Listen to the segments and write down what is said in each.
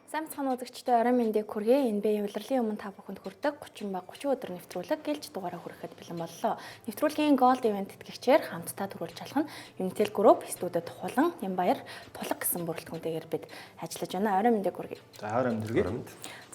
Сайн бацхан үзэгчдээ орой мэндийг хүргэе. Энэ бие улирлын өмнө та бүхэнд хүрдэг 30 ба 30 өдөр нэвтрүүлэг гэлж дугаараа хүрэхэд бэлэн боллоо. Нэвтрүүлгийн Gold Event тэтгэгчээр хамтдаа төрүүлж алах нь Unitel Group студид Тухулан, Нямбаяр, Тулаг гэсэн бүрэлдэхүүнтэйгээр бид ажиллаж байна. Орой мэндийг хүргэе. За орой мэнд хүргэе.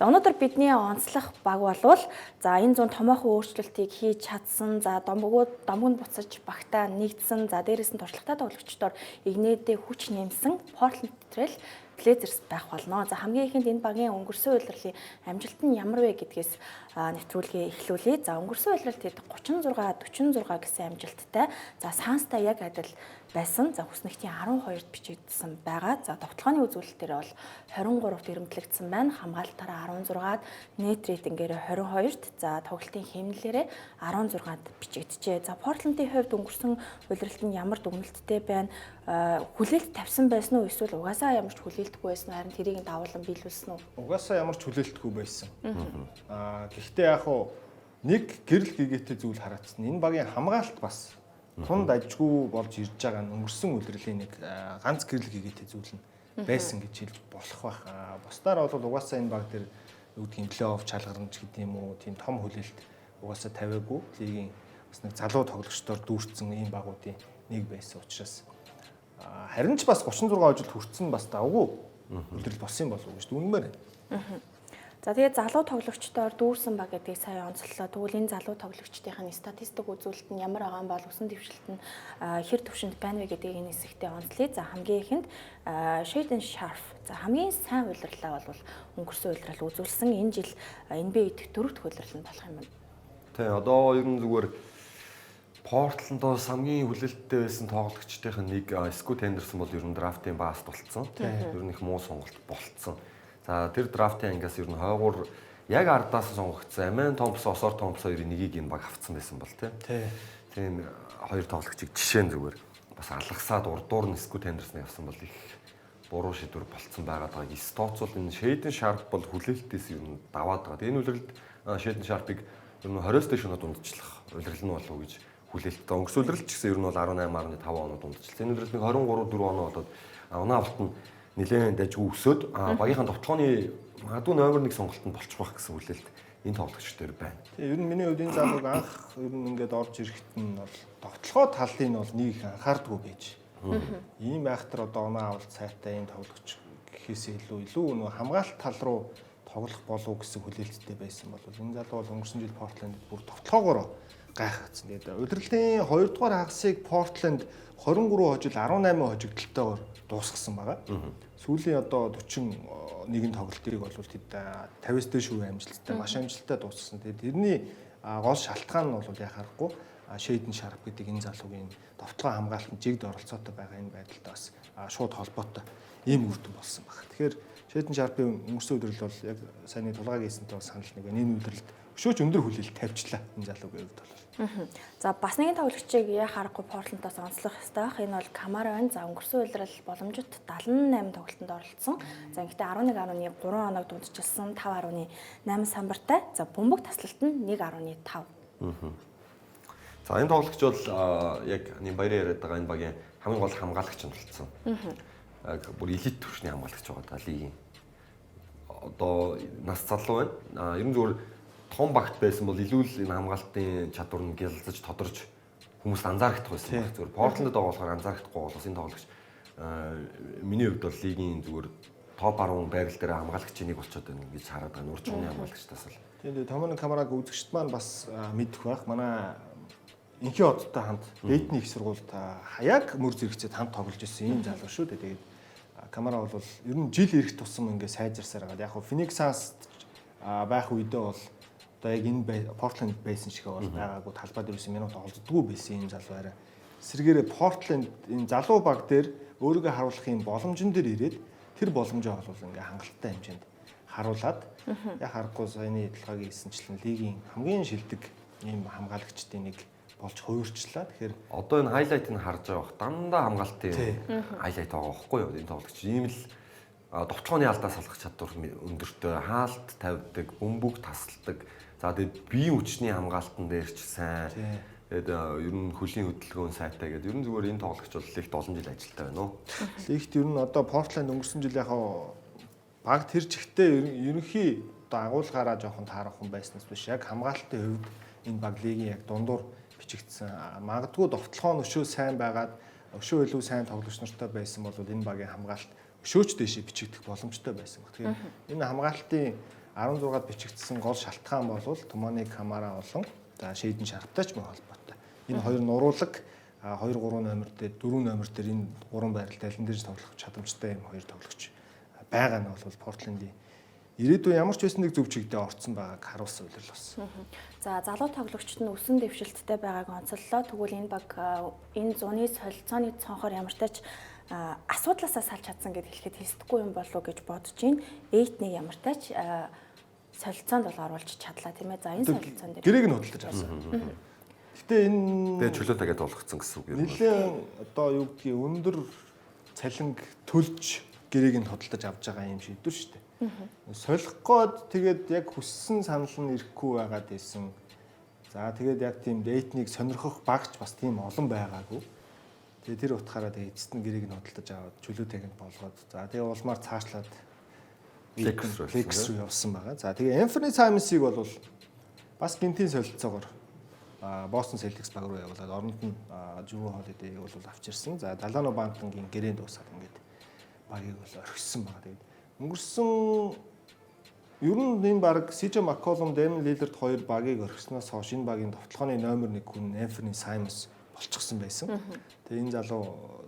За өнөөдөр бидний онцлох баг болвол за энэ зүүн томоохон өөрчлөлтийг хийж чадсан, за домбог нь буцаж багтаа нэгдсэн, за дээрээс нь туршлагатай тоглогчдоор игнэдээ хүч нэмсэн Portland Trail Blazers байх болно. За хамгийн ихэнд энэ багийн өнгөрсөн улирлын амжилт нь ямар вэ гэдгээс нэвтрүүлгээ эхлүүлье. За өнгөрсөн улиралд тэд 36-46 гэсэн амжилттай. За Suns-тай яг адил байсан. За хүснэгтийн 12-д бичигдсэн байгаа. За тоглооны үзүүлэлт дээр бол 23-т эрэмблэгдсэн байна. Хамгаалтаараа 16-д, net рейтингээр 22-д, за тоглолтын хэмнэлээрээ 16-д бичигджээ. За Portland-ийн хувьд өнгөрсөн улиралд нь ямар дүгнэлттэй байна? Хүлээлт тавьсан байсан уу эсвэл угаасаа ямар ч хүлээлтгүй байсан уу? Харин тэрийг давуулан биелүүлсэн үү? Угаасаа ямар ч хүлээлтгүй байсан. Гэхдээ яг хуу нэг гэрэл гэгээтэй зүйл хараацсан. Энэ багийн хамгаалалт бас тунд ажгүй болж ирж байгаа нь өнгөрсөн улирлын нэг ганц гэрэл гэгээтэй зүйл нь байсан гэж хэлж болох байх. Бусдаар бол угаасаа энэ баг дээр юу гэдгийг плей-офф чалгарамж гэдэг юм уу, тийм том хүлээлт угаасаа тавиагүй. Лигийн бас нэг залуу тоглогчдоор дүүрсэн ийм багуудын нэг байсан учраас харин ч бас 36 ожилд хүрсэн бас давгүй үлрэл болсон болов уу гэж дүнмээр байна. За тэгээд залуу тоглогчдоор дүүрсэн баг гэдгийг сая онцлолоо. Тэгвэл энэ залуу тоглогчдын статистик үзүүлэлт нь ямар байгаа юм бол усан дэвшилт нь хэр төвшөнд байна вэ гэдгийг энэ хэсэгтээ онцлъя. За хамгийн ихэнд Shaden Sharp. За хамгийн сайн улирлаа бол өнгөрсөн улирал үзүүлсэн. Энэ жил NBA-д дөрөвт улирал нь болох юм байна. Тэ одоо ер нь зүгээр Портландоос хамгийн хүлээлттэй байсан тоглогчдын нэг Scoot Henderson бол ер нь драфтын бааст болцсон. Ер нь их муу сонголт болцсон. За тэр драфтын ангиас ер нь хойгуур яг ардаас сонгогдсон Amen Thompson, Osor Thompson хоёрын нэгийг энэ баг авцсан байсан бол тийм хоёр тоглогчийг жишээн зүгээр бас алгасаад урдуур нь Scoot Henderson явсан бол их буруу шийдвэр болцсон байгаад байгаа. Stots бол энэ Shaden Sharp бол хүлээлтээс ер нь даваад байгаа. Энэ улиралд Shaden Sharp-ыг ер нь 20-с дээш өнөд ундчлах улирал нь болов уу гэж хүлээлттэй. Өнгөрсөн улиралд ч гэсэн ер нь бол 18.5 оноод ундчлаа. Энэ улиралд нэг 23-4 оноо болоод унаа авалт нь нэлээд дайггүй өсөөд багийнхаа товтлооны магадгүй номер 1 сонголтод болчих واخ гэсэн хүлээлт энэ тоглогч дээр байна. Тэгээ ер нь миний хувьд энэ залууг анх ер нь ингээд орж ирэхэд нь бол товтлогоо талын нь бол нэг их анхаардгүй байж. Ийм айхтар одоо унаа авалт сайтай энэ тоглогч гэхээс илүү нөгөө хамгаалалт тал руу тоглох болов гэсэн хүлээлттэй байсан бол энэ залуу бол өнгөрсөн жил Portland бүр товтлоогоор гайхагдсан. Тэгээд удирдлын 2 дугаар хагасыг Portland 23 хожил 18 хожигдолтойгоор дуусгасан байгаа. Сүүлийн одоо 41 тоглолтыг бол тэд 50-с дээш үе амжилттай маш амжилттай дуусгасан. Тэгээд тэрний гол шалтгаан нь бол яхахгүй Shaden Sharp гэдэг энэ залуугийн товтлогоо хамгаалалтанд жигд оролцоотой байгаа энэ байдалтай бас шууд холбоотой ийм үр дүн болсон байна. Тэгэхээр Shaden Sharp-ийн өнгөрсөн өдрөл бол яг саяны тулгааг хийсэнтэй санал нэг энэ өдрөлд өшөөч өндөр хүлээлт тавьчлаа энэ залуугийн хувьд бол. За бас нэгэн тоглогчийг яа харахгүй Portland-аас онцлох ёстой байх. Энэ бол Camara байна. За өнгөрсөн улирал боломжит 78 тоглолтод оролцсон. За ингэхдээ 11.3 оног дундчилсан, 5.8 самбартай. За бөмбөг таслалт нь 1.5. За энэ тоглогч бол яг Нямбаяр яриад байгаа энэ багийн хамгийн гол хамгаалагч нь болцсон. Бүр элит түвшний хамгаалагч байгаа та лигийн. Одоо нас залуу байна. Ер нь зүгээр том багт байсан бол илүү л энэ хамгаалтын чадвар нь гялалзаж тодорч хүмүүст анзаарахгүй байсан баг. Зүгээр Portland-д байгаа болохоор анзаарахгүй болохоос энэ тоглогч миний хувьд бол лигийн зүгээр топ 10 байрал дээр хамгаалагчийн нэг болчиход байна гэж хараад байгаа. Урд чугны хамгаалагчтаас л. Тэгээд Томоны Камараг үзэгчд маань бас мэдэх байх. Манай инхи одтой хамт Дэйтний их сургуульд яг мөр зэрэгцээд хамт тоглож ирсэн ийм залуу шүү дээ. Тэгээд Камара бол ер нь жил ирэх тусам ингээ сайжирсаар байгаа. Яг Phoenix Suns байх үедээ бол одоо яг энэ Portland байсан шиг бол байгаагүй талбай дээрээс минут олддгүй байсан юм залуу арай. Эсвэргээрээ Portland энэ залуу баг дээр өөрийгөө харуулахын боломжн дээр ирээд тэр боломжоо бол ингээ хангалттай хэмжээнд харуулад яг харахгүй саяны талхагийн эсэнчлэн лигийн хамгийн шилдэг ийм хамгаалагчдын нэг болж хувирчлаа. Тэгэхээр одоо энэ хайлайтыг харж байгаа бох дандаа хамгаалтын хайлайт байгаа байхгүй юу? Энэ тоглогч ийм л довчооны алдаа салгах чадвар өндөртэй, хаалт тавьдаг, бөмбөг тасалдаг. За тэгээд биеийн хүчний хамгаалтан дээр ч сайн. Тэгээд ер нь хөлийн хөдөлгөөн сайтай гэдэг. Ер нь зүгээр энэ тоглогч бол лигт олон жил ажилтаа байна уу? Лигт ер нь одоо Portland өнгөрсөн жил яхаа баг тэр чигтээ ерөнхий агуулгаараа жоохон таарах хүн байснаас биш яг хамгаалтын хувьд энэ баг лигийн яг дундуур бичигдсэн. Магадгүй довтлогоо өшөө сайн байгаад өшөө илүү сайн тоглогч нартай байсан бол энэ багийн хамгаалалт өшөөч дэшээ бичигдэх боломжтой байсан. Тэгэхээр энэ хамгаалтын 16-ад бичигдсэн гол шалтгаан бол Томони Камара болон за Шейден Шарптай ч мөн холбоотой. Энэ хоёр нуруулаг 2 3 номер дээр 4 номер дээр энэ гурван байрал талын дээр тоглох чадамжтай юм хоёр тоглогч байгаа нь бол Портлендийн ирээдүйн ямар ч байсан нэг зөв чигдээ орцсон байгааг харуулсан үйлрэл болсон. За залуу тоглогчид нь өсөн дэвшилттэй байгааг онцоллоо. Тэгвэл энэ баг энэ зуны солилцооны цонхоор ямар ч тач асуудлаасаа салж чадсан гэдээ хэлэхэд хэлсдэггүй юм болов уу гэж бодож байна. Эйтнийг ямар тач солилцоонд бол оруулж чадлаа тийм ээ. За энэ солилцоон дээр гэрээг нь худалдаж авсан. Гэтэ энэ тэгээ чөлөөтэйгээ болгоцсон гэсэн үг юм. Нилээн одоо юу гэдгийг өндөр цалинг төлж гэрээг нь худалдаж авч байгаа юм шийдвэр шүү дээ. Солих гээд тэгээд яг хүссэн санал нь ирэхгүй байгаад байсан. За тэгээд яг тийм дейтнийг сонирхох багч бас тийм олон байгаагүй. Тэгээд тэр утгаараа тэгээд эцэст нь гэрээг нь худалдаж аваад чөлөөтэйг нь болгоод за тэгээд улмаар цаашлаад Лекс руу явсан байгаа. За тэгээд Энферни Саймонсыг бол бас гинтийн солилцоогоор Бостон Селтикс баг руу явуулаад оронд нь Жүү Холидейг бол авчирсан. За Далано Бантангийн гэрээнд дуусаад ингээд багийг бол орхисон байгаа. Тэгээд өнгөрсөн ер нь энэ баг Сижа Макколум, Дэм Лилерд хоёр багийг орхисноос хойш энэ багийн товтлооны номер 1 хүн Энферни Саймонс болчихсон байсан. Тэгээ энэ залуу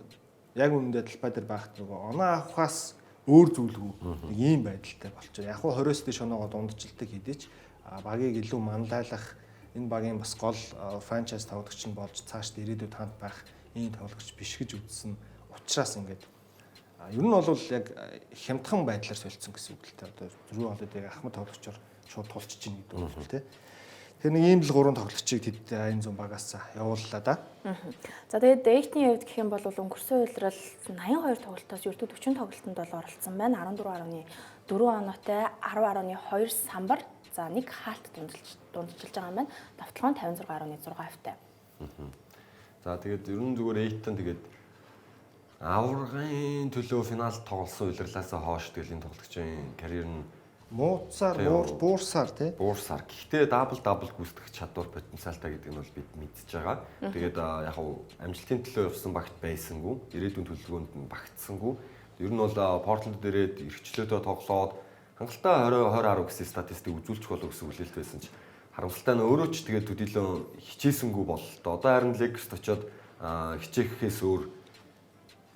яг үнэндээ талбай дээр байхад нөгөө оноо авахаас өөр зүйлгүй нэг ийм байдалтай болчихоо. Яг хуу 20-с дээш оноогоо дундчилдаг хэдий ч багийг илүү мандайлах энэ багийн бас гол франчайз тоглогч нь болж цаашд ирээдүйд хамт байх ийм тоглогч биш гэж үзсэн учраас ингээд ер нь бол яг хямдхан байдлаар солилцсон гэсэн үг л дээ. Одоо Зөрүү Холидейг Ахмад тоглогчоор шууд тулчиж ийн гэдэг үг л дээ. Тэр нэг ийм л гурван тоглогчийг тэд энэ зүүн багаас явууллаа да. За тэгээд Дэйтний хувьд гэх юм бол өнгөрсөн үйлрэл 82 тоглолтоос ердөө 40 тоглолтод бол оролцсон байна. 14.4 оноотой 10.2 самбар. За нэг хаалт дундчилж байгаа юм байна. Давталгаа нь 56.6 хувьтай. За тэгээд ер нь зүгээр Эйтэн тэгээд аврагын төлөө финалд тоглосон үйлрэлээс хойш тэгэл энэ тоглогчийн карьер нь мууцаар буурсаар тий. Буурсаар. Гэхдээ дабл гүйцэтгэх чадвар потенциалтай гэдэг нь бол бид мэдж байгаа. Тэгээд яг хав амжилтын төлөө явсан багт байсангүй, ирээдүйн төлөвлөгөөнд нь багтсангүй. Ер нь бол Портленд дээрээ эрхчлөөдөө тоглоод хангалттай 20-10 гэсэн статистик үзүүлчих болов гэсэн хүлээлт байсан ч харамсалтай нь өөрөө ч тэгээд төдийлөн хичээсэнгүй бололтой. Одоо харин Лекс очоод хичээхээс өөр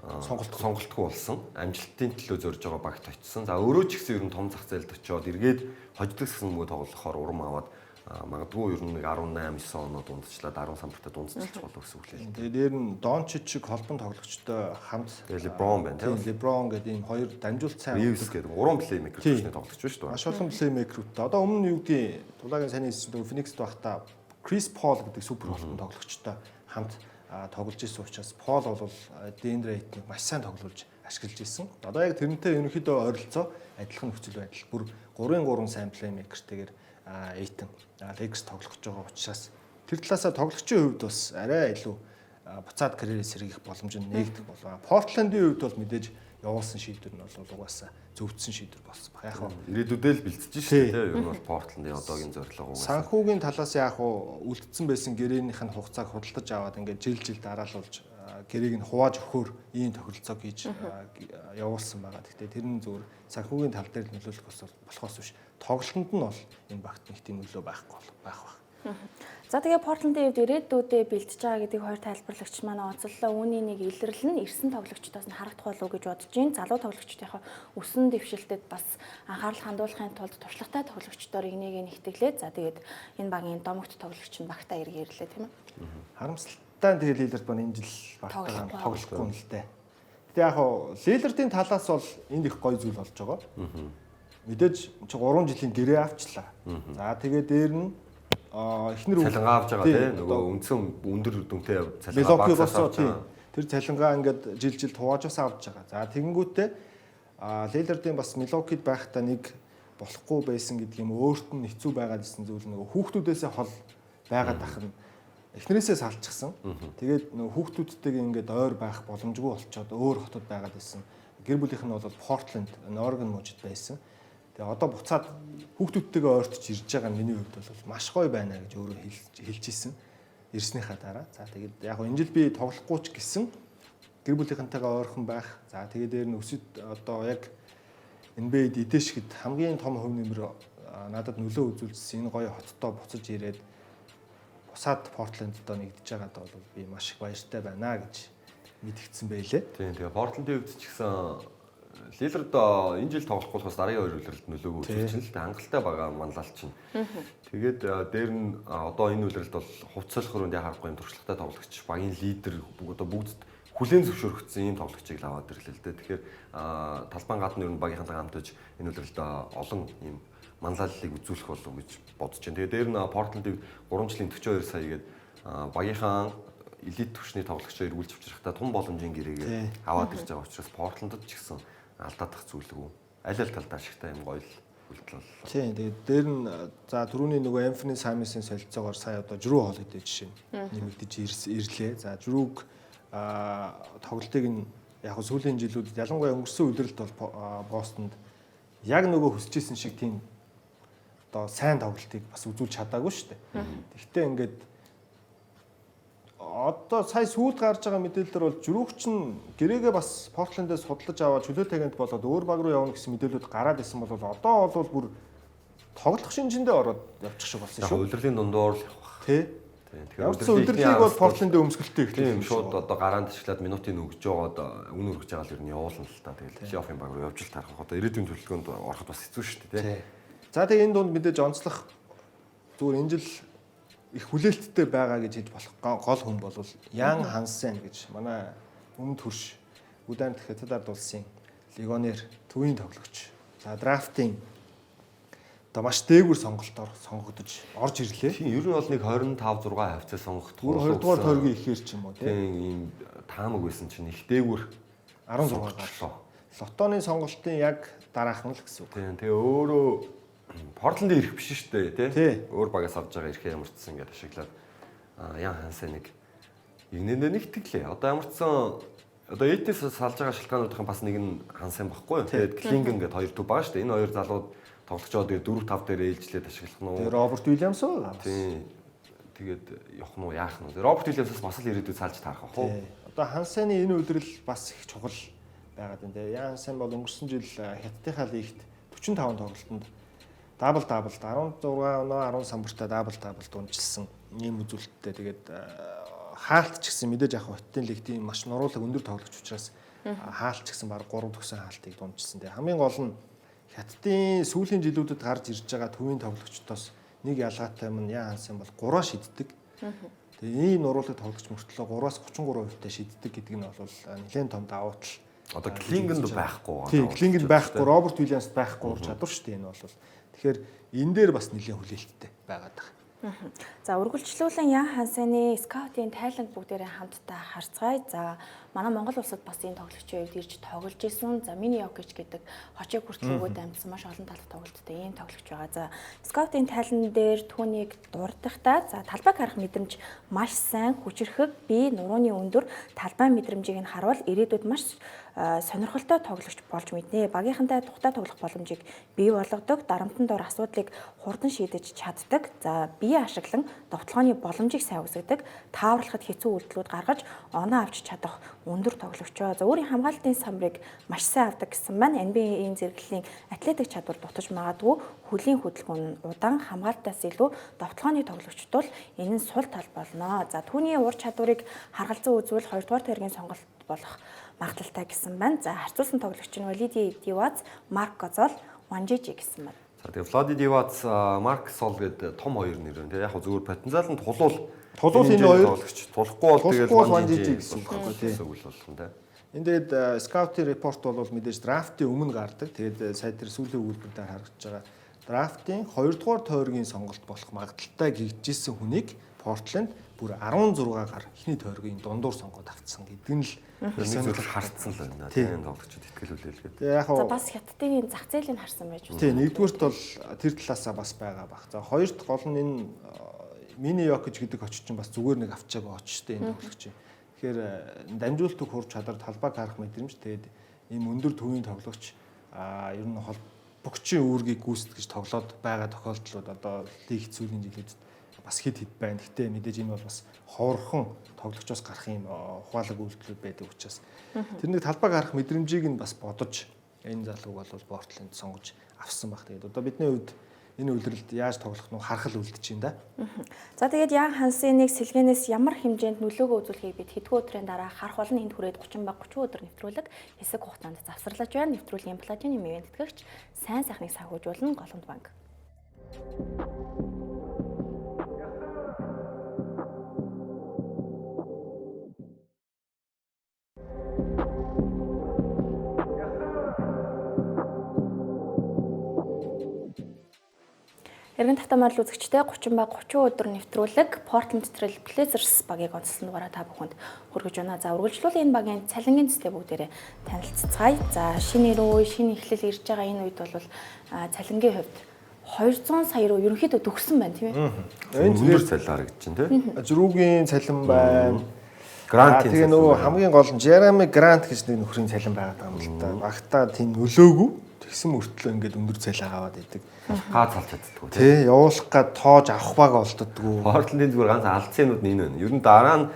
сонголтгүй болсон. Амжилтын төлөө зорж байгаа багт очсон. За өөрөө ч гэсэн ер нь том зах зээлд очиод эргээд хождог гэсэн мөнгө тоглохоор урам аваад магадгүй ер нь 18-9 оноо дундчлаад 10 самбартаа дундчилж болов гэсэн үг л. Тэгээд дээр нь Дончич шиг холбон тоглогчтой хамт Леброн байна тийм. Леброн гэдэг ийм хоёр дамжуулт сайн Ривс гэдэг 3 плеймейкер төсний тоглогч байна шүү дээ. Маш олон плеймейкерүүд. Одоо өмнө нь юу гэдэг Тулагийн сайн хэлсэн Фениксд байхдаа Крис Пол гэдэг супер холбон тоглогчтой хамт тоглож исэн учраас Пол бол Дэндре Эйтнийг маш сайн тоглуулж ашиглаж исэн. Одоо яг тэрнтэй ерөнхийдөө ойролцоо адилхан нөхцөл байдал. Бүр 3-3 сайн плеймейкертэйгээр Эйтэн Лекс тоглох гэж байгаа учраас тэр талаасаа тоглогчийн хувьд бас арай илүү буцаад карьерээ сэргийх боломж нь нэгдэх болоо. Портлендийн хувьд бол мэдээж явуулсан шийдвэр нь бол угаасаа зөвцсөн шийдвэр болсон баг. Яг нь ирээдүйдээ л бэлтэж шүү дээ. Ер нь бол Портлендийн одоогийн зорилго угаасаа. Санхүүгийн талаас яг үлдсэн байсан гэрээнийх нь хугацааг худалдаж аваад ингээд жил дараалуулж гэрээг нь хувааж өгөхөөр ийм тохиролцоог хийж явуулсан байгаа. Гэхдээ тэр нь зөвхөн санхүүгийн тал дээр нөлөөлөх болохоос биш. Тоглолтод нь бол энэ багт нэг тийм нөлөө байхгүй байх. За тэгээ Портлендийн хувьд ирээдүйдээ бэлтэж байгаа гэдгийг хоёр тайлбарлагч маань онцоллоо. Үүний нэг илэрлэл нь ирсэн тоглогчдоос нь харагдах болов уу гэж бодож байна. Залуу тоглогчдынхаа өсөн дэвшилтэд бас анхаарал хандуулахын тулд туршлагатай тоглогчдоор энийг нэгтгэлээ. За тэгээд энэ багийн домогт тоглогч нь багтаа иргээлээ тийм ээ. Харамсалтай нь тэгээд Лилерд маань энэ жил багтаа тоглохгүй юм л дээ. Гэтэ яг Лилердийн талаас бол энд их гоё зүйл болж байгаа. Мэдээж чи 3 жилийн гэрээ авчлаа. За тэгээд дээр нь эхнэр цалингаа авч байгаа тийм нөгөө үндсэн өндөр дүнтэй цалингаа багсаад тэр цалингаа ингээд жил хуваажаас авч байгаа. За тэгэнгүүтээ Лилердийн бас Милокид байхдаа нэг болохгүй байсан гэдэг юм өөрт нь хэцүү байгаад исэн зүйл нөгөө хүүхдүүдээсээ хол байгаад ах нь эхнэрээсээ салчихсан. Тэгээд нөгөө хүүхдүүдтэйгээ ингээд ойр байх боломжгүй болчоод өөр хотод байгаад исэн. гэр бүлийнх нь бол Портленд, Орегон мужид байсан. Тэгээ одоо буцаад хүүхдүүдтэйгээ ойртож ирж байгаа нь миний хувьд бол маш гоё байна гэж өөрөө хэлж ирсэн. Ирснийхаа дараа. За тэгээд яг энэ жил би тоглохгүй ч гэсэн гэр бүлийнхэнтэйгээ ойрхон байх. За тэгээд дээр нь өсөд одоо яг NBA-д эдэшгэд хамгийн том хөв нэмэр надад нөлөө үзүүлсэн энэ гоё хоттой буцаж ирээд бусаад Портлендд нэгдэж байгаад бол би маш их баяртай байна гэж мэдгдсэн байлээ. Тийм тэгээ Портлендийн хувьд ч гэсэн Лилард энэ жил тоглохгүй болохоос дараагийн 2 үлрэлт нөлөөгөө үзүүлсэн л дээ хангалттай байгаа манлал чинь. Тэгээд дээр нь одоо энэ үлрэлт бол хувцсалах руу харахгүй юм туршлагатай тоглогч багийн лидер одоо бүгд хүлээн зөвшөөрөгдсөн ийм тоглогчийг аваад ирлээ л дээ. Тэгэхээр талбайн гадна ер нь багийнхантай хамтаж энэ үлрэлт олон ийм манлайллыг үзүүлэх болов гэж бодож байна. Тэгээд дээр нь Портлендийг 3 жилийн 42 сая гээд багийнхаа элит түвшний тоглогчоо эргүүлж авчрахтаа том боломжийн гэрээгээ аваад ирж байгаа учраас Портлендд ч гэсэн алдаадах зүйлгүй. Аль талдаа ашигтай юм гоё л үйлдэл боллоо. Тийм. Тэгээд дээр нь за түрүүний нөгөө Anthony Simons-ийн солилцоогоор сая одоо Жрүү хоол гэдэг жишээ нэмэгдэж ирлээ. За Жрүүг тоглолтыг нь яг сүүлийн жилүүдэд ялангуяа өнгөрсөн үеэрэлд бол Бостонд яг нөгөө хүсэжсэн шиг тийм одоо сайн тоглолтыг бас үзүүлж чадаагүй шүү дээ. Гэхдээ ингээд одоо сая сүүлд гарч байгаа мэдээлэлээр бол Жрүүч нь гэрээгээ бас Портлендээс судалж аваад чөлөөт агент болоод өөр баг руу явна гэсэн мэдээлэлүүд гараад исэн бол одоо бол бүр тоглох шинжиндээ ороод явчих шиг болсон шүү. Удирдлагын дундуур л явах. Тий. Тэгэхээр удирдлагыг бол Портлендээ өмсгөлтэй ихтэй шууд одоо гараанд ашиглаад минутыг өгж байгаад үнэ өргөж байгаа л ер нь явуулна л та. Тэгэл плей-оффын баг руу явж л тарах. Одоо ирээдүйн төлөвлөгөөнд ороход бас хэцүү шүү дээ. Тий. За тэгээ энэ дунд мэдээж онцлох зүгээр энэ жил их хүлээлттэй байгаа гэж хэлж болох гол хүн бол Ян Хансен гэж манай өмнөд хөрш Удаан дэх Хятад улсын легионер төвийн тоглогч. За драфтын одоо маш дээгүүр сонголтоор сонгогдож орж ирлээ. Тийм ер нь бол нэг 25 6 хавцаа сонгогдох. 2 дугаар тойргийн ихээр ч юм уу тийм ийм таамаг байсан чинь их дээгүүр 16 гарлоо. Лотоны сонголтын яг дараах нь л гэсэн үг. Тийм тэгээ өөрөө Портлендд ирэх биш шүү дээ тий. Өөр багаас авж байгаа ирэхээ ямарчсан гэдээ ашиглаад Ян Хансеныг игнэндээ нэгтгэлээ. Одоо ямарчсан одоо ЭТ-с салж байгаа шалтгаануудын бас нэг нь Хансен баггүй юу. Тэгээд Клинген гэдэг хоёр төв байгаа шүү дээ. Энэ хоёр залууд тоглогчоо дээр 4 5 дээр ээлжлээд ашиглах нь уу. Тэгээд Роберт Уильямс уу? Тий. Тэгээд явах нь уу яах нь уу. Роберт Уильямсаас бас л ирээдүйд салж таарах байх уу. Одоо Хансены энэ үйлрэл бас их чухал байгаад байна тий. Ян Хансен бол өнгөрсөн жил Хятадынхаа лигт 45 тоглолтод дабл 16 оноо 10 самбартай дабл дундчилсан ийм үзүүлэлттэй. Тэгээд хаалт ч гэсэн мэдээж яг Хятадын лиг тийм маш нуруулаг өндөр тоглогч учраас хаалт ч гэсэн баг 3 төгсөн хаалтыг дундчилсан. Тэгээд хамгийн гол нь Хятадын сүүлийн жилүүдэд гарч ирж байгаа төвийн тоглогчдоос нэг ялгаатай юм нь Ян Хансен бол 3-аа шиддэг. Тэгээд ийм нуруулаг тоглогч мөртлөө 3-аас 33% шиддэг гэдэг нь бол нэлээд том давуу тал. Одоо Клингэнд байхгүй. Тийм, Клингэнд байхгүй, Роберт Уильямс байхгүй чадвар шүү дээ энэ бол. Тэгэхээр энэ дээр бас нэлээд хүлээлттэй байгаад байгаа. За үргэлжлүүлэн Ян Хансены скаутын тайланд бүгдээрээ хамтдаа харцгаая. За манай Монгол улсад бас энэ тоглогчийн үед ирж тоглож исэн. За Мини Йокич гэдэг хочиг хүртлэгүүд амьдсан маш олон талах тоглолттой ийм тоглогч байгаа. За скаутын тайлан дээр түүнийг дурдахдаа за талбайг харах мэдрэмж маш сайн, хүчрэхэг, бие нурууны өндөр талбай мэдрэмжийг нь харуул ирээдүйд маш сонирхолтой тоглогч болж мэднэ. Багийнхантай тухтай тоглох боломжийг бий болгодог, дарамтан дор асуудлыг хурдан шийдэж чаддаг. За бие ашиглан довтлооны боломжийг сайн үүсгэдэг, тааварлахад хэцүү үйлдэлүүд гаргаж оноо авч чадах өндөр тоглогчоо. За өөрийн хамгаалтын самбарыг маш сайн авдаг гэсэн маань NBA-ийн зэрэглэлийн атлетик чадвар дутаж магадгүй хөлийн хөдөлгөөн нь удаан хамгаалтаас илүү довтлооны тоглогчд бол энэ нь сул тал болно. За түүний ур чадварыг харгалзан үзвэл 2 дугаар тойргийн сонголт болох магадaltaй гэсэн байна. За харьцуулсан тоглогч нь Влади Дивац, Марк Газол, Ванжижи гэсэн байна. За тэгээ Влади Дивац, Марк Сол гэдэг том хоёр нэр нь. Яг зөвхөн потенциал нь тулуул энэ хоёр тоглогч. Тулахгүй бол тэгээд Ванжижи гэсэн үг байхгүй тийм. Энд тэгээд скаутын репорт бол мэдээж драфтын өмнө гардаг. Тэгээд сая тэр сүүлийн өгүүлбэрээр харагдаж байгаа. Драфтын 2 дугаар тойргийн сонголт болох магадaltaй гэгжсэн хүнийг Портленд бүр 16 гар ихний тойргийн дундуур сонгоод авцсан гэдэг нь л нэг зүйл хартсан л байна. Тийм тоглогчид ихтгэлүүлээ л гэдэг. За бас Хятадын зах зээлийг харсан байж байна. Тийм нэгдүгürt бол тэр талаасаа бас байгаа баг. За хоёрт гол нь энэ Мини Йокич гэдэг очиж чинь бас зүгээр нэг авчаагаа очиж штэ энэ тоглогч. Тэгэхээр дамжуултыг хурж чадар талбайг харах мэдрэмж тэгээд ийм өндөр төвийн тоглогч ер нь бокчийн үүргийг гүйцэтгэж тоглоод байгаа тохиолдлууд одоо лиг сүүлийн жилүүд бас хэд байна. Гэхдээ мэдээж энэ бол бас ховорхон тоглогчоос гарах юм ухаалаг үйлдэлүүд байдаг учраас тэрнийг талбай гарах мэдрэмжийг нь бас бодож энэ залууг бол Портленд сонгож авсан баг. Тэгээд одоо бидний хувьд энэ үйлрэлд яаж тоглох нь харахад үлдэж байна да. За тэгээд Ян Хансеныг сэлгэнээс ямар хэмжээнд нөлөөгөө үзүүлэхийг бид хэдхэн өдрийн дараа харах болно. Энд хүрээд 30 ба 30 өдөр нэвтрүүлэг хэсэг хугацаанд завсарлаж байна. Нэвтрүүлгийн платинум ивент тэтгэгч сайн сайхныг санхүүжүүлэн Голомт банк. Эргэн татамаар л үзэгчтэй 30 ба 30 өдөр нэвтрүүлэг Portland Trail Blazers багийг онцлсон дугаараа та бүхэнд хүргэж байна. За үргэлжлүүл энэ багийн цалингийн цэцлээ бүгдээрээ танилццгаая. За шинэ рүү шинэ эхлэл ирж байгаа энэ үед бол цалингийн хувьд 200 сая руу ерөнхийдөө төгссөн байна тийм ээ. Энэ өндөр цалин харагдаж байна тийм. Зрүүгийн цалин байна. Грантын тэгээ нөгөө хамгийн гол нь Jeremy Grant гэж нэг нөхрийн цалин байгаа юм л да. Багтаа тийм нөлөөгүй тэгсэн мөртлөө ингээд өндөр цалин аваад идэг. Гац алж чаддгүй тий. Явуулах гад тоож авах баг олддоггүй. Portland-ийн зүгээр ганц алдсанууд нь энэ байна. Ер нь дараа нь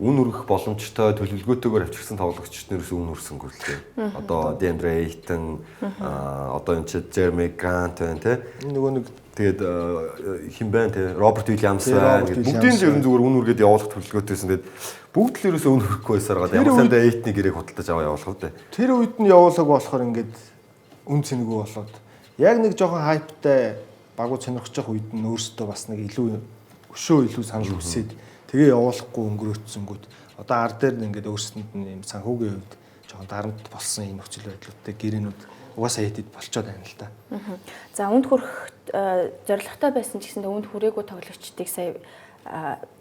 үн өргөх боломжтой төлөвлөгөөтэйгээр авчирсан тоглогчид нэрээс үн өрсөнгүй л тий. Одоо DeAndre Ayton одоо энэ чи Jeremy Grant байна тий. Нөгөө нэг тэгээд хин байна тий. Роберт Уильямс байна. Бүгдийн ер нь зүгээр үн өргөөд явуулах төлөвлөгөөтэйсэн. Тэгээд бүгд л ерөөсөө үн өргөхгүй байсаар гад ямар сандаа Ayton-ийг гэрээ худалдаж аваа явуулах үү. Тэр үед нь явуулаг болохоор ингээд үн цэнэгүй болоод яг нэг жоохон хайптай багуу сонирхож явах үед нь өөрсдөө бас нэг илүү санал хүсээд тэгээ явуулахгүй өнгөрөөцсөнгүүд одоо ар дээр нь ингээд өөрсдөнд нь юм санхүүгийн үед жоохон дарамт болсон юм нөхцөл байдлуудтай гэрээнүүд угаасаа хэдэд болцоод байна л да. За үнд хүрэх зорилготой байсан ч гэсэн үнд хүрээгүй тоглогчдыг сая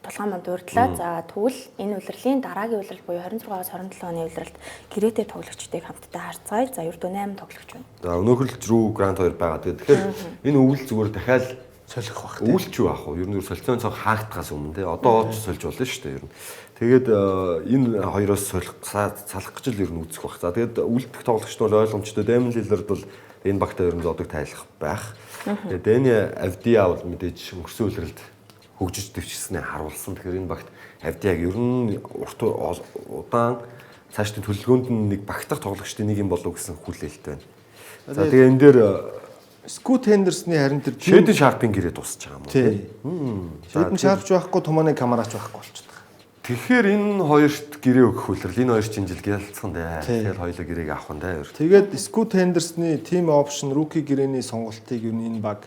тулгаан манд урьдлаа. За тэгвэл энэ улирлын дараагийн улирал буюу 26-аас 27 оны улиралд гэрээтэй тоглогчдыг хамтдаа харьцаая. За ердөө 8 тоглогч байна. За өнөөхөр л Drew Grant 2 байгаа. Тэгэхээр энэ өвөл зүгээр дахиад солих бах. Өвөл ч юу аах вэ? Ер нь солилцооны цог хаагдахаас өмнө те одоо ч сольж болно шүү дээ ер нь. Тэгээд энэ хоёроос салах гэж л ер нь үзэх бах. За тэгээд үлдэх тоглогчд бол ойлгомжтой. Damian Lillard бол энэ багтаа ер нь зодог тайлах байх. Тэгээд Danny Avdija бол мэдээж өнгөрсөн улиралд хөгжиж дэвчсэнээ харуулсан. Тэгэхээр энэ багт Авдияг ер нь удаан цаашдын төлөвлөгөөнд нэг багтах тоглогчдын нэг юм болов гэсэн хүлээлт байна. За тэгээ энэ дээр Scoot Henderson-ы харин тэр Shaden Sharp-ийн гэрээ дуусч байгаа юм уу тийм. Shaden Sharp ч байхгүй, Томаны Камарач байхгүй болчиход байгаа. Тэгэхээр энэ хоёрт гэрээ өгөх үйлрэл энэ хоёр чинь жил гялцсан дээ. Тэгэхээр хоёулаа гэрээг авах нь дээ. Тэгээд Scoot Henderson-ы team option rookie гэрээний сонголтыг ер нь энэ баг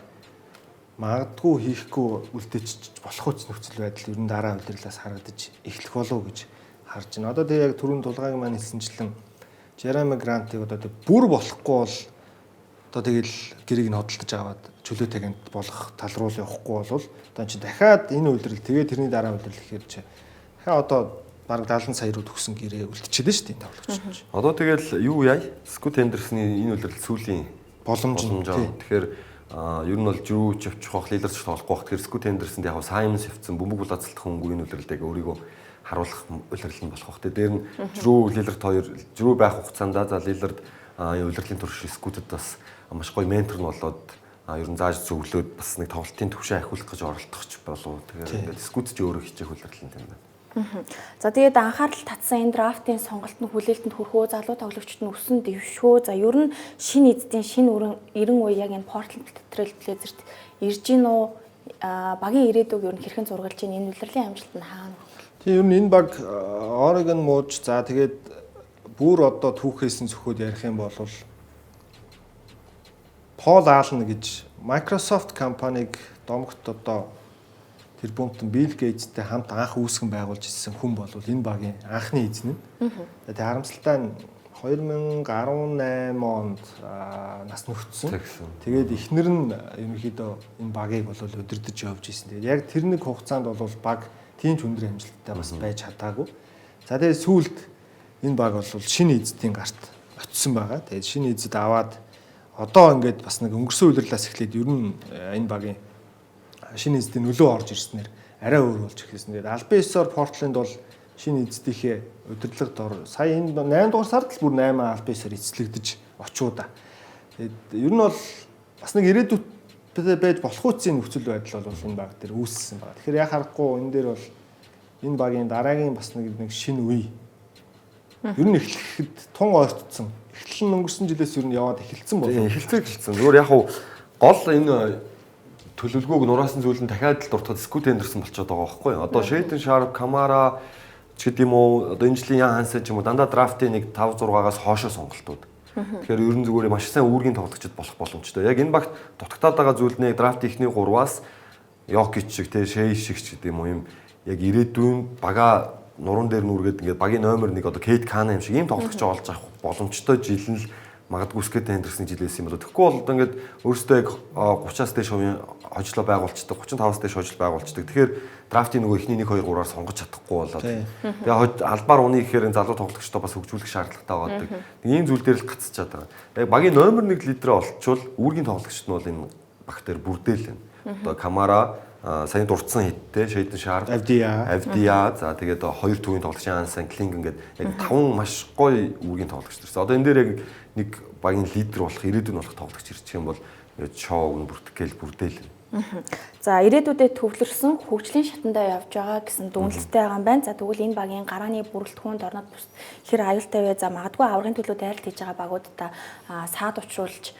магадгүй хийхгүй үлдээчих болох үс нөхцөл байдал ер нь дараа удирлаас харагдаж эхлэх болов гэж харж байна. Одоо тэгээ яг түрүүн тулгааг маань хэлсэнчлэн Jeremy Grant-ыг одоо бүр болохгүй бол одоо тэгэл гэрийг нь хөдөлж аваад чөлөөтэй гэнт болох тал руу явахгүй бол одоо чи дахиад энэ удирал тэгээ тэрний дараа удирал гэхээр чи дахиад одоо бараг 70 сая руу төгсөн гэрээ үлдчихэд шүү дээ энэ тоглогч. Одоо тэгэл юу яа? Scoot Henderson-ы энэ удирал сүүлийн боломж нь. Тэгэхээр ер нь бол Drew явчих واخ Lillard ч тоглохгүй واخ. Тэгэхээр Scoot Henderson яг Simons явцсан бөмбөг булаацалтах хөнгө энэ удиралдаг өөрийгөө харуулах удирал нь болох واخ. Дээр нь Drew Lillard хоёр Drew байх хугацаанд за Lillard энэ удиралын турш Scoot-д бас маш гоё ментор нь болоод ер нь зааж зөвлөөд бас нэг тоглолтын төвшөө ахиулах гэж оролдохч болов. Тэгэхээр ингээд Scoot ч өөрөө хичээх удирал нь юм байна. За тэгээд анхаарал татсан энэ драфтын сонголтын хүлээлтэнд хүрхөө залуу тоглогчид нь өссөн дэвшөө. За ер нь шинэ эзэдийн шинэ 90 үе яг энэ Portland Trail Blazers-т ирж гин үү? Багийн ирээдүйг ер нь хэрхэн зургалж гин энэ улирлын амжилт нь хаана вэ? Тийм ер нь энэ баг Oregon мууж за тэгээд бүр одоо түүхээс нь зөвхөд ярих юм бол Paul Allen гэж Microsoft компаниг домогт одоо тэр бомтон Bill Gates-тэй хамт анх үүсгэн байгуулж ирсэн хүн бол энэ багийн анхны эзэн нь. Тэгээд харамсалтай нь 2018 онд нас нөхцсөн. Тэгээд эхнэр нь ерөнхийдөө энэ багийг бол удирдах явж ирсэн. Тэгээд яг тэр нэг хугацаанд бол баг тийм ч өндөр амжилттай бас байж чадаагүй. За тэгээд сүүлд энэ баг бол шинэ эзэдийн гарт очисон байгаа. Тэгээд шинэ эзэд аваад одоо ингээд бас нэг өнгөрсөн үеэрлээс эхлээд ер нь энэ багийн шинэ эзэдийн нөлөө орж ирснээр арай өөр болж эхэлсэн. Тэгээд албан ёсоор Portland бол шинэ эзэдийнхээ удирдлагад ор. Сая энэ 8 дугаар сард л бүр 8 албасаар эзлэгдэж очиуда. Тэгээд ер нь бол бас нэг ирээдүйд байж болох үсийн нөхцөл байдал бол энэ баг дээр үүссэн байна. Тэгэхээр яа харахгүй энэ дээр бол энэ багийн дараагийн бас нэг шинэ үе. Ер нь эхлэхэд тун ойртсон. Эхлэл нь өнгөрсөн жилээс ер нь яваад эхэлсэн болов. Эхэлсэн. Зүгээр яг гол энэ төлөвлөгөөг нураасан зүйл нь дахиад л дуртахад Scoot Henderson болчиход байгаа байхгүй юу? Одоо Shaden Sharp, Kamara ч гэдэм үү, одоо энэ жилийн Young Hansen ч юм уу дандаа драфтын нэг 5-6-аас хоошоо сонголтууд. Тэгэхээр ер нь зүгээр маш сайн үүргийн тоглогчд болох боломжтой. Яг энэ багт дутагтаад байгаа зүйл нь драфтын эхний 3-аас Jokic шиг те Shea шиг ч гэдэм үү юм яг ирээдүйн бага нуруунд дээр нүргээд ингээд багийн номер 1 одоо Kate Cunningham юм шиг ийм тоглогч олж авах боломжтой жил нь л магадгүй Scoot Henderson жилээс юм болоо. Тэгэхгүй бол одоо ингээд өөрөөсөө яг 30-аас дээш хувийн хожлоо байгуулцдаг, 35-аас дээш хожил байгуулцдаг. Тэгэхээр драфтын нөгөө ихний 1 2 3-аар сонгож чадахгүй болоод. Тэгээ албаар уны гэхээр залуу тоглогчдоо бас хөгжүүлэх шаардлагатай байдаг. Ийм зүйл дээр л гацчихад байгаа. Яг багийн номер 1 лидерээ олчвол үүргийн тоглогчд нь бол энэ баг дээр бүрдээл байна. Одоо Kamara сайн дурдсан хиттэй Shaden Sharp, Avdia за тэгээд 2 төвийн тоглогч Hansen, Kling ингээд яг 5 маш гоё үүргийн тоглогч төрсөн. Одоо энэ дээр яг нэг багийн лидер болох, ирээдүйн болох тоглогч ирчих юм бол Shaw бүртгэл бүрдээл. За ирээдүйдээ төвлөрсөн хөгжлийн шатандаа явж байгаа гэсэн дүнэлттэй байгаа юм байна. За тэгвэл энэ багийн гарааны бүрэлдэхүүнд орнод бус хэр аюултай вэ? За магадгүй аврагын төлөө дайралт хийж байгаа багуудаа саад учруулж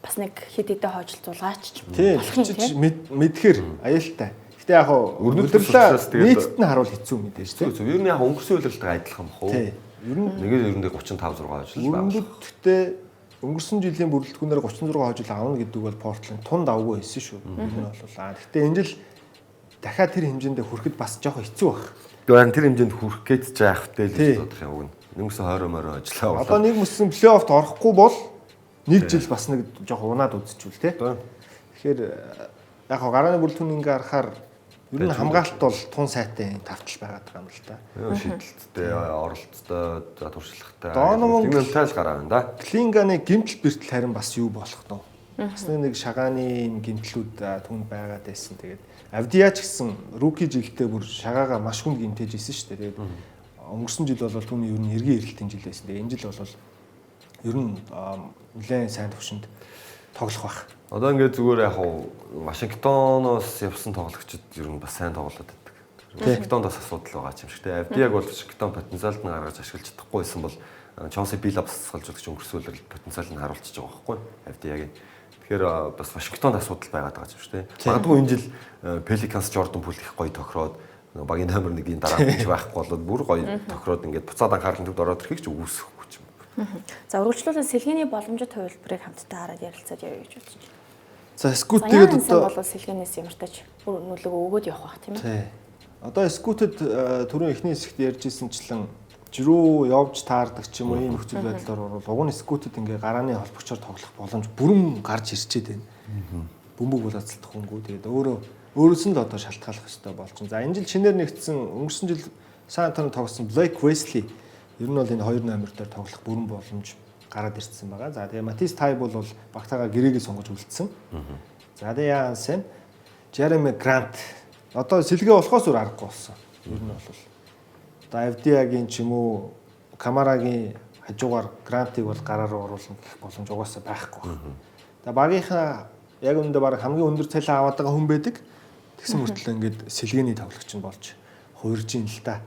бас нэг хэд хэдэн хойшлцуулгаач болох юм мэдхээр аюултай. Гэтэ яг өдөрлөө нийтэд нь харуул хэцүү мэдээж тийм. Зөв. Ер нь яг өнгөрсөн үйлрэлтэй адилхан бах уу? Ер нь нэг нь 35 6 хойшлол байна. Гэхдээ өнгөрсөн жилийн бүрэлдэхүүнээр 36 хойжил авна гэдэг бол Portland тунд авгүй байсан шүү. Энэ нь бол гэхдээ энэ жил дахиад тэр хэмжээнд хүрэхэд бас жоох хэцүү баг. Гэхдээ тэр хэмжээнд хүрэх гэж заахтай л бодох юм уу? Нэмсэн 20 морь ажиллаа. Одоо нэг мөсөн плей-оффт орохгүй бол нэг жил бас нэг жоох унаад үзчихвэл тий. Тэгэхээр яг гарааны бүрэлдэхүүн ингээ харахаар ер нь хамгаалалт бол тун сайтай тавтал байгаад байгаа юм л да. Шийдэлттэй, оролцтой, за туршлагатай. Тэмээлтэл гараа байна да. Клинганы гимтэл бэртэл харин бас юу болох нь. Бас нэг шагааны гимтлүүд түнд байгаад байсан. Тэгээд Avdia ч гэсэн руки жилдээ бүр шагаагаа маш хүнд гимтэж исэн шүү дээ. Тэгээд өнгөрсөн жил бол түүний ер нь эргийн эрэлтийн жил байсан. Тэгээд энэ жил бол ер нь нэлээд сайн төвшөнд тоглох байх. Одоо ингээд зүгээр яг Вашингтоноос явсан тоглогчид ер нь бас сайн тоглоод байдаг. Вашингтоноос асуудал байгаа юм шиг те. Avdia-г бол Вашингтон потенциалд нь гаргаж ашиглаж чадахгүйсэн бол Chauncey Billups салж өгч өнгөрсүүлэл потенциал нь харуулчихж байгаа байхгүй Avdia-гийн. Тэгэхээр бас Вашингтонд асуудал байгаад байгаа юм шиг те. Магадгүй энэ жил Pelicans Jordan Poole их гоё тохироод багийн номер 1-ийн дараа гэж байхгүй болоод бүр гоё тохироод ингээд буцаад анхаарлын төвд ороод ирэхийг ч үгүйсэхгүй ч юм. За үргэлжлүүлэн сэлгээний боломжит хувилбарыг хамтдаа хараад ярилцаад явъя гэж бодож байна. За Scoot-ийг одоо бол сэлгээнээс ямартаж нөлөөгөө өгөөд явах бах тийм ээ. Одоо Scoot-д түрүүн эхний хэсэгт ярьжсэнчлэн жирүү явж таардаг ч юм уу ийм нөхцөл байдлаар бол уг нь Scoot-д ингээ гарааны холбогчоор тоглох боломж бүрэн гарч ирчээд байна. Бөмбөг булаацалдах хөнгүү тэгээд өөрөөс нь л одоо шалтгааллах хэрэгтэй болчихно. За энэ жил шинээр нэгдсэн өнгөрсөн жил San Antonio тогсон Blake Wesley ер нь бол энэ 2 номер дээр тоглох бүрэн боломж гараад ирсэн байгаа. За тэгээ Matisse Thybulle бол багтаага гэрээгээ сонгож үлдсэн. За тэгээ Hansen, Jeremy Grant одоо сэлгээ болохоос өөр аргагүй болсон. Ер нь бол одоо Avdia-гийн ч юм уу Kamara-гийн хажуугаар Grant-ыг бол гараар оруулах гэх боломж угаасаа байхгүй байна. Тэгээ багийнхаа яг үүндээ баг хамгийн өндөр цалин аваад байгаа хүн байдаг. Тэгсэн мөртлөө ингээд сэлгээний тоглогч нь болж хуурж ийн л та.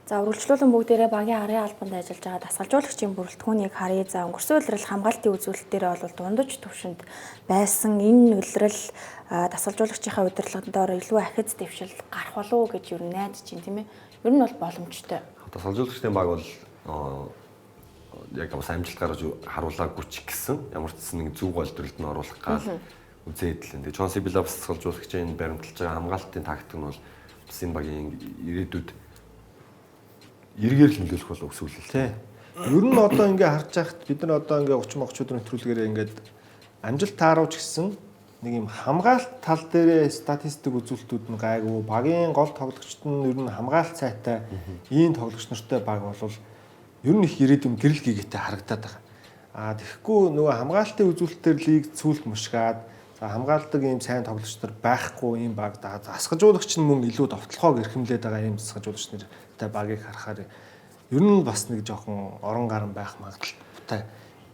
За үргэлжлүүлэн бүгдээрээ багийн арын албанд ажиллаж байгаа дасгалжуулагчийн бүрэлдэхүүнийг харъя. За өнгөрсөн улирал хамгаалтын үзүүлэлтээр бол дундаж төвшөнд байсан энэ улирал дасгалжуулагчийнхаа удирдлагуудаар илүү ахиц дэвшил гарах болов уу гэж юу найдаж чинь тийм ээ. Ер нь бол боломжтой. Дасгалжуулагчдын баг бол яг бас амжилт гаргаж харуулаагүй ч гэсэн ямар ч нэг зөв голдролд нь оруулах гал үзээд л. Тэгээ Chauncey Billups дасгалжуулагчийн баримталж байгаа хамгаалтын тактик нь бол бас энэ багийн ирээдүйд эргээр л нөлөөлөх болов өсвөл л тийм. Ер нь одоо ингээ харж байхад бид нар одоо ингээ 30 30 өдрийн нэвтрүүлгээр ингээд амжилт тааруулж гисэн нэг юм хамгаалт тал дээрээ статистик үзүүлэлтүүд нь гайгүй багийн гол тоглогчид нь ер нь хамгаалт сайтай ийм тоглогч нартай баг болвол ер нь их ирээдүйн гэрэл гээгээтэй харагдаад байгаа. Тэгэхгүй нөгөө хамгаалтын үзүүлэлтээр лиг цүүлт мушгаад За хамгаалдаг ийм сайн тоглогч нар байхгүй ийм баг засгажуулагч нь мөн илүү довтлохоог эрхэмлээд байгаа ийм засгажуулагч нартай багийг харахаар ер нь бас нэг жоохон орон гарan байх магадaltaй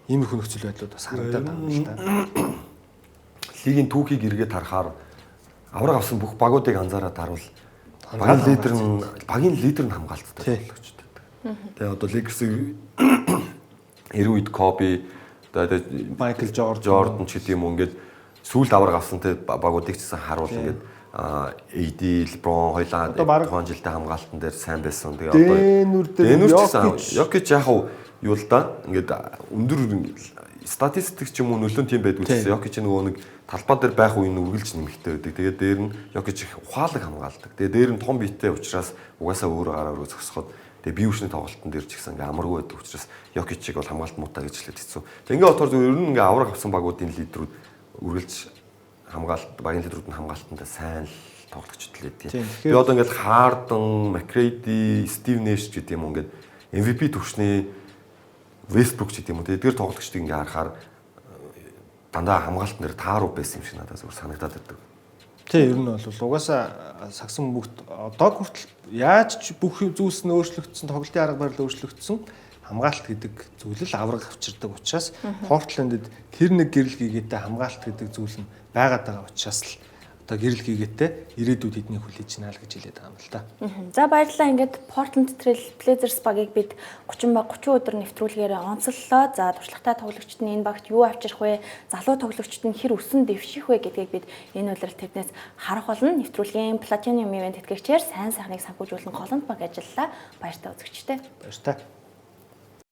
иймэрхүү нөхцөл байдлууд бас харагдаад байна л да. Лигийн түүхийг эргээд харахаар авраг авсан бүх багуудыг анзаараад харуул багийн лидер нь хамгаалттай тоглогчтой. Тэгээ одоо Lakers-ийн 90 үед Kobe, Michael Jordan ч гэдэм юм ингээд сүүлд авраг авсан те багуудыг ч гэсэн харуул ингээд AD, LeBron хоёлаа тухайн жилдээ хамгаалтан дээр сайн байсан. Тэгээ одоо Jokic яг юу л да ингээд өндөр статистик ч юм уу нөлөө тийм байдгүй ч гэсэн Jokic нөгөө нэг талбай дээр байх үе нь үргэлж нэмэгтэй байдаг. Тэгээд дээр нь Jokic их ухаалаг хамгаалдаг. Тэгээд дээр нь том биетэй учраас угаасаа өөрөө гараа руу зогсоход тэгээд бие хүчний тоглолтын дээр ч гэсэн ингээ амаргүй байдаг учраас Jokic-ийг бол хамгаалт муутай гэж хэлээд хэцүү. Тэгээд ингээ отоор зөв ер нь ингээ авраг авсан багуудын лидерүүд үргэлж багийн лидерүүд нь хамгаалтандаа сайн тоглогчд л байдаг. Тэгээд одоо ингээ Harden, McGrady, Steve Nash гэдэг юм ингээ MVP төвчний Westbrook гэдэг юм уу. Эдгээр тоглогчдыг ингээ харахаар дандаа хамгаалт нэр тааруу байсан юм шиг надад зүгээр санагдаад байдаг. Тийм ер нь бол угаасаа сагсан бүгд одоо хүртэл яаж ч бүх зүйлс нь өөрчлөгдсөн, тоглолтын арга барил өөрчлөгдсөн хамгаалт гэдэг зүйл л авраг авчирдаг учраас Портландд тэр нэг гэрэл гигээтэй хамгаалт гэдэг зүйл нь байгаад байгаа учраас л одоо гэрэл гигээтэй ирээдүйд эднийг хүлээж байна л гэж хэлээд байгаа юм л да. За баярлалаа. Ингээд Portland Trail Blazers багийг бид 30 өдөр нэвтрүүлгээр онцоллоо. За туршлагатай тоглогчид нь энэ багт юу авчрах вэ? Залуу тоглогчид нь хэр өсөн дэвших вэ гэдгийг бид энэ удирал тэрнээс харах болно. Нэвтрүүлгийн Platinum Event тэтгэгчээр сайн сайхныг санхүүжүүлэн голомт баг ажиллалаа. Баяртай үзэгчтэй. Баяртай.